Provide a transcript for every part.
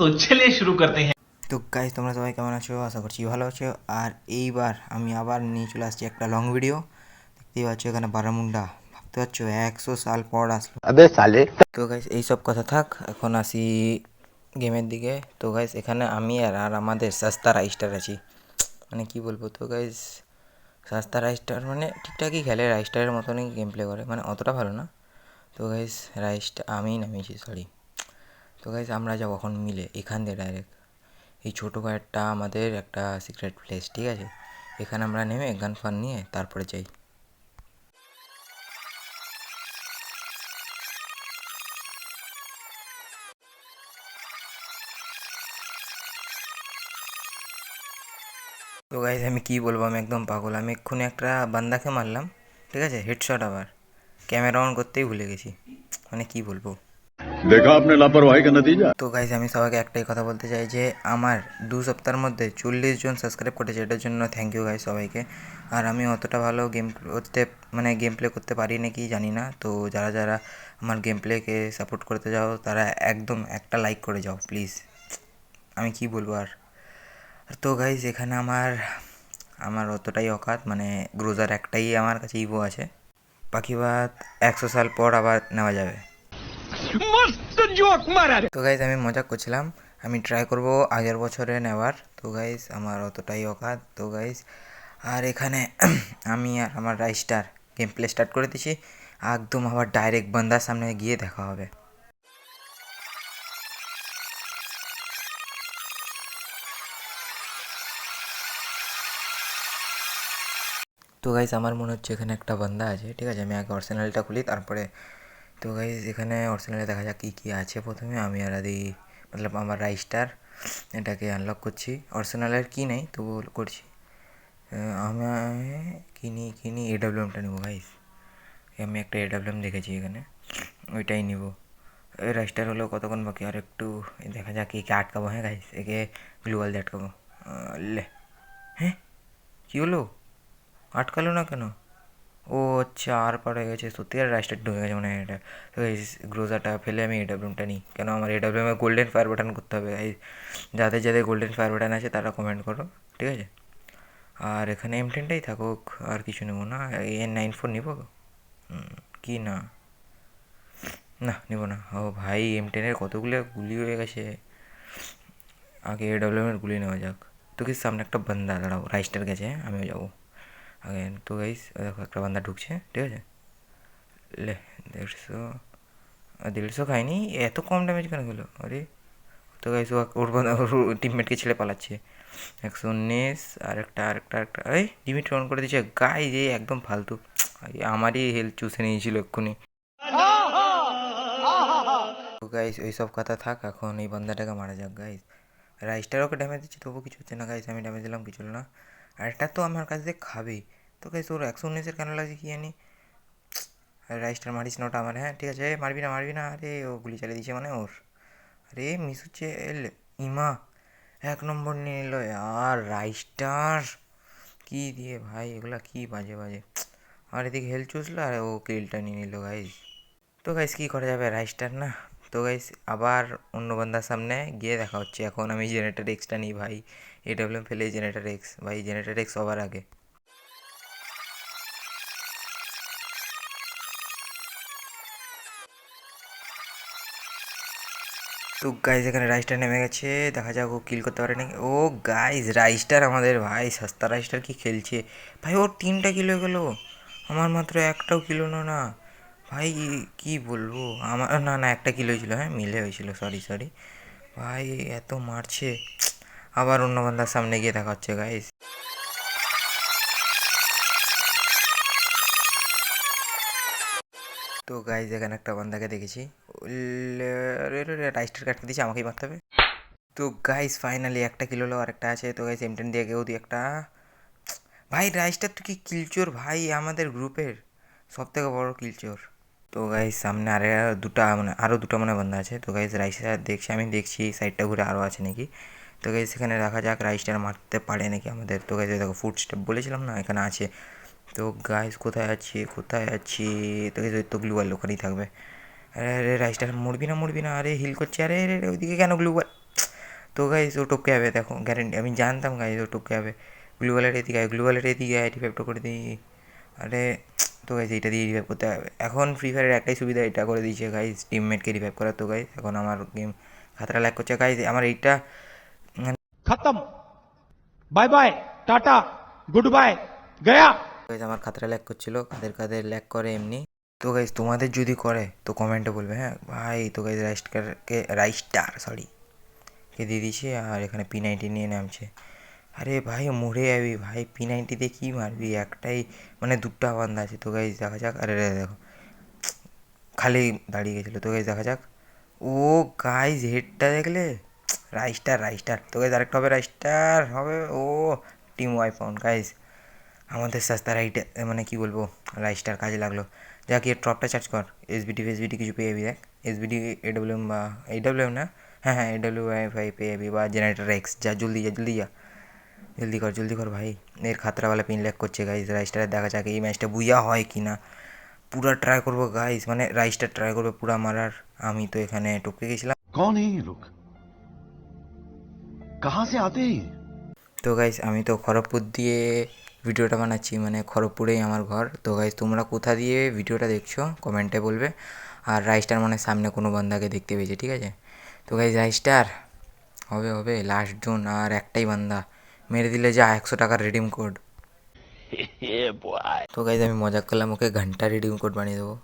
तो चलिए शुरू करते हैं। তো গাইজ তোমরা সবাই কেমন আছো? আশা করছি ভালো আছো। আর এইবার আমি আবার নিয়ে চলে আসছি একটা লং ভিডিও। দেখতেই পাচ্ছ এখানে বারামুন্ডা, ভাবতে পারছো 100 সাল পর আসলো। अबे साले। তো গাইজ এইসব কথা থাক, এখন আসি গেমের দিকে। তো গাইজ এখানে আমি আর আমাদের সস্তা রাইস্টার আছি, মানে কি বলবো। তো গাইজ সস্তা রাইস্টার মানে ঠিকঠাকই খেলে, রাইস্টারের মতনই গেম প্লে করে, মানে অতটা ভালো না। তো গাইজ রাইস্টার আমি নামিয়েছি, সরি। তো গাইজ আমরা যাবো এখন মিলে এখান দিয়ে ডাইরেক্ট। এই ছোটো গাড়িটা আমাদের একটা সিক্রেট প্লেস, ঠিক আছে? এখানে আমরা নেমে গান ফান নিয়ে তারপরে যাই। তো গাইজ আমি কী বলবো, আমি একদম পাগল। আমি এক্ষুনি একটা বান্দাকে মারলাম, ঠিক আছে, হেডশট। আবার ক্যামেরা অন করতেই ভুলে গেছি, মানে কি বলবো। देखा आपने लापरवाही का नतीजा। তো গাইজ আমি সবাইকে একটাই কথা বলতে চাই যে আমার 2 সপ্তাহের মধ্যে 40 জন সাবস্ক্রাইব করেছে, এটার জন্য থ্যাংক ইউ গাইজ সবাইকে। আর আমি অতটা ভালো গেম করতে, মানে গেম প্লে করতে পারি নাকি জানি না। তো যারা যারা আমার গেম প্লেকে সাপোর্ট করতে যাও তারা একদম একটা লাইক করে যাও প্লিজ। আমি কি বলবো আর। তো গাইজ এখানে আমার আমার অতটাই অকাত, মানে গ্রোজার একটাই আমার কাছে ইভো আছে, বাকি বাদ 100 সাল পর আবার নেওয়া যাবে। তো গাইজ আমি মজা করছিলাম, আমি ট্রাই করব আগের বছরে নেওয়ার। তো গাইজ আমার অতটাই অকাত। তো গাইজ আর এখানে আমি আর আমার রাইস্টার গেম প্লে স্টার্ট করে দিচ্ছি, একদম আবার ডাইরেক্ট বান্দার সামনে গিয়ে দেখা হবে। তো গাইজ আমার মনে হচ্ছে এখানে একটা বান্দা আছে, ঠিক আছে? আমি আগে অর্সেনালটা খুলি তারপরে। তো গাইজ এখানে অর্সেনালে দেখা যাক কী কী আছে। প্রথমে আমি আর আদি মতলব আমার রাইস্টার এটাকে আনলক করছি। অর্সেনালের কি নেই তবু করছি। আমি কিনি এডাব্লিউএমটা নেবো গাইজ। আমি একটা এডাব্লিউএম দেখেছি এখানে, ওইটাই নিব। এই রাইস্টার হলো কতক্ষণ বাকি, আর একটু দেখা যাক একে আটকাবো। হ্যাঁ গাইজ, একে গ্লুয়াল দিয়ে আটকাবো। লে, হ্যাঁ কী হলো? আটকালো না কেন? ও আচ্ছা, আর পার হয়ে গেছে সত্যি, আর রাইস্টার ঢুকে গেছে মানে এটা। তো এই গ্রোজাটা ফেলে আমি এডাব্লিউএমটা নিই, কেন আমার এডাব্লিউএমে গোল্ডেন ফায়ার বাটন করতে হবে। এই যাদের যাদের গোল্ডেন ফায়ার বাটন আছে তারা কমেন্ট করো, ঠিক আছে? আর এখানে M10টাই থাকুক, আর কিছু নেবো না। N94 নিব কি না, না নেবো না। ও ভাই M10-এর কতগুলো গুলি হয়ে গেছে, আগে এডাব্লিউএমের গুলি নেওয়া যাক। তো কি সামনে একটা বান্দা, দাঁড়াও, রাইস্টার গেছে, আমিও যাবো আগে। তো গাইস দেখো একটা বান্দা ঢুকছে, ঠিক আছে? লে 150 খাইনি, এত কম ড্যামেজ কেন গেলো? আরে তো গাইস ওর টিমমেটকে ছেড়ে পালাচ্ছে। 119, আরেকটা এই লিমিট অন করে দিচ্ছে গাইস, এই একদম ফালতু। আমারই হেলথ চুষে নিয়েছিল এক্ষুনি। তো গাইস ওই সব কথা থাক, এখন এই বান্দাটাকে মারা যাক গাইস। রাইস্টার ওকে ড্যামেজ দিচ্ছে তবু কিছু হচ্ছে না গাইস, আমি ড্যামেজ দিলাম কিছু হলো না। আর এটা তো আমার কাছ থেকে খাবেই। তো গাইস ওর 119-এর কেন লাগছে কি জানি। রাইস্টার মারিস না ওটা আমার, হ্যাঁ ঠিক আছে, মারবি না। আরে ও গুলি চালিয়ে দিচ্ছে মানে ওর, আরে মিস হচ্ছে। ইমা 1 নম্বর নিয়ে নিল। আর রাইস্টার কী দিয়ে ভাই, এগুলা কি বাজে বাজে। আর এদিকে হেলথ চুষলো আর ও কিলটা নিয়ে নিল গাইস। তো গাইস কী করা যাবে, রাইস্টার না। তো গাইস আবার অন্য বান্দার সামনে গিয়ে দেখা হচ্ছে। এখন আমি জেনারেটর এক্সটা নিই ভাই, এডাব্লিউএম ফেলে জেনারেটর এক্স, ভাই জেনারেটর এক্স সবার আগে। তো গাইজ এখানে রাইস্টার নেমে গেছে, দেখা যাক ও কিল করতে পারে নাকি। ও গাইজ রাইস্টার আমাদের ভাই, সস্তা রাইস্টার কি খেলছে ভাই। ওর 3টা কিল হয়ে গেলো, আমার মাত্র একটাও কিল হলো না ভাই। কি বলবো, আমার না একটা কিল হয়েছিল, হ্যাঁ মিলে হয়েছিল, সরি ভাই। এত মারছে। আবার অন্য বান্দার সামনে গিয়ে দেখা হচ্ছে গাইজ। তো গাইজ এখানে একটা বান্দাকে দেখেছি, রাইস্টার কাটতে দিয়েছে, আমাকেই মারতে হবে। তো গাইস ফাইনালি একটা কিল হলো, আরেকটা আছে। তো গাইস M10 দিয়ে কেউ দিয়ে একটা, ভাই রাইসটার তো কি কিলচোর ভাই, আমাদের গ্রুপের সব থেকে বড় কিলচোর। তো গাইস সামনে আরও দুটো মানে বান্দা আছে। তো গাইস রাইসটা আমি দেখছি সাইডটা ঘুরে আরও আছে নাকি। তো গাইস সেখানে দেখা যাক রাইসটার মারতে পারে নাকি আমাদের। তো গাইস দেখো ফুট স্টেপ বলেছিলাম না, এখানে আছে। তো গাইস কোথায় আছি? তো গাইস ওই তো গ্লুয়াল ওখানেই থাকবে। আরে রাইসটার মরবি না, আরে হিল করছে, আরে ওইদিকে কেন গ্লুয়াল। তো গাইজ ও টপকে যাবে, দেখো গ্যারেন্টি, আমি জানতাম গাইজ ও টপকে যাবে। গ্লু ওয়ালের এদিকে আয়, গ্লু ওয়ালের এদিকে আয়, রিভাইভটা করে দিই। আরে তো গাইজ এইটা দিয়ে রিভাইভ করতে হবে। এখন ফ্রি ফায়ারের একটাই সুবিধা, এটা করে দিয়েছে গাইজ টিমমেটকে রিভাইভ করা। তো গাইজ এখন আমার গেম খাতরা ল্যাগ করছে গাইজ, আমার এইটা खत्म। Bye bye tata good bye गया। গাইজ আমার খাতরা ল্যাগ করছিল, কাদের কাদের ল্যাগ করে এমনি। তো গাইজ তোমাদের যদি করে তো কমেন্টে বলবে, হ্যাঁ ভাই। তো গাইজ রাইস্টার কে দিয়ে দিয়েছে, আর এখানে P90 নিয়ে নামছে। আরে ভাই মরে যাবি ভাই, P90 দিয়ে কী মারবি, একটাই মানে দুটা বান্দা আছে। তো গাইজ দেখা যাক। আরে দেখো খালি দাঁড়িয়ে গেছিলো। তো গাইজ দেখা যাক। ও গাইজ হেডটা দেখলে, রাইস্টার। তো গাইজ আরেকটা হবে, রাইস্টার হবে। ও টিম ওয়াইপ আউট গাইজ, আমাদের সস্তা মানে কি বলবো, রাইস্টার কাজে লাগলো। যা কি ট্রপটা চার্জ কর, এসবিডি কিছু পেয়ে যাবি। দেখ এসবিডি এডব্লিউএম বা এডব্লিউএম না, হ্যাঁ এডব্লিউ5 পেয়ে যাবি, বা জেনারেটর এক্স। যা জলদি কর ভাই। এর খাতরাওয়ালা পিন ল্যাক করছে গাইজ। রাইস্টারের দেখা যাক এই ম্যাচটা বুইয়া হয় কি না। পুরা ট্রাই করবো গাইজ, মানে রাইস্টার ট্রাই করবে পুরা মারার। আমি তো এখানে টপকে গেছিলাম। कौन है ये लोग, कहाँ से आते हैं ये? তো গাইজ আমি তো খড়গপুর দিয়ে ভিডিওটা বানাচ্ছি, মানে খড়গপুরেই আমার ঘর। তো গাইজ তোমরা কোথা দিয়ে ভিডিওটা দেখছো কমেন্টে বলবে। আর রাইস্টার মানে সামনে কোনো বান্দাকে দেখতে পেয়েছে, ঠিক আছে। তো গাইজ রাইস্টার হবে লাস্ট জোন, আর একটাই বান্দা মেরে দিলে যা 100 টাকার রিডিম কোড। তো গাইজ আমি মজা করলাম, ওকে ঘন্টা রিডিম কোড বানিয়ে দেবো।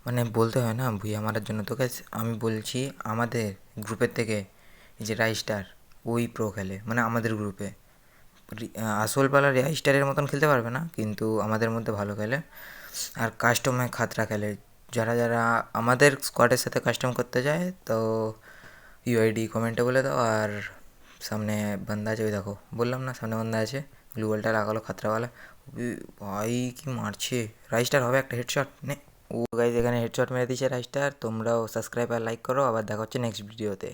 মানে বলতে হয় না ভুইয়া মারার জন্য। তো গাইজ আমি বলছি, আমাদের গ্রুপের থেকে এই যে রাইস্টার ওই প্রো খেলে, মানে আমাদের গ্রুপে আসলওয়ালা রাইস্টারের মতন খেলতে পারবে না, কিন্তু আমাদের মধ্যে ভালো খেলে। আর কাস্টমে খাতরা খেলে। যারা আমাদের স্কোয়াডের সাথে কাস্টম করতে যায় তো ইউআইডি কমেন্টে বলে দাও। আর সামনে বান্দা আছে, ওই দেখো বললাম না সামনে বান্দা আছে, গ্লুয়ালটা লাগালো খাতরাওয়ালা। ভাই কি মারছে, রাইস্টার হবে একটা হেডশট নে। ও গাইজ এখানে হেডশট মেরে দিয়েছে রাইস্টার। তোমরাও সাবস্ক্রাইব আর লাইক করো, আবার দেখা হচ্ছে নেক্সট ভিডিওতে।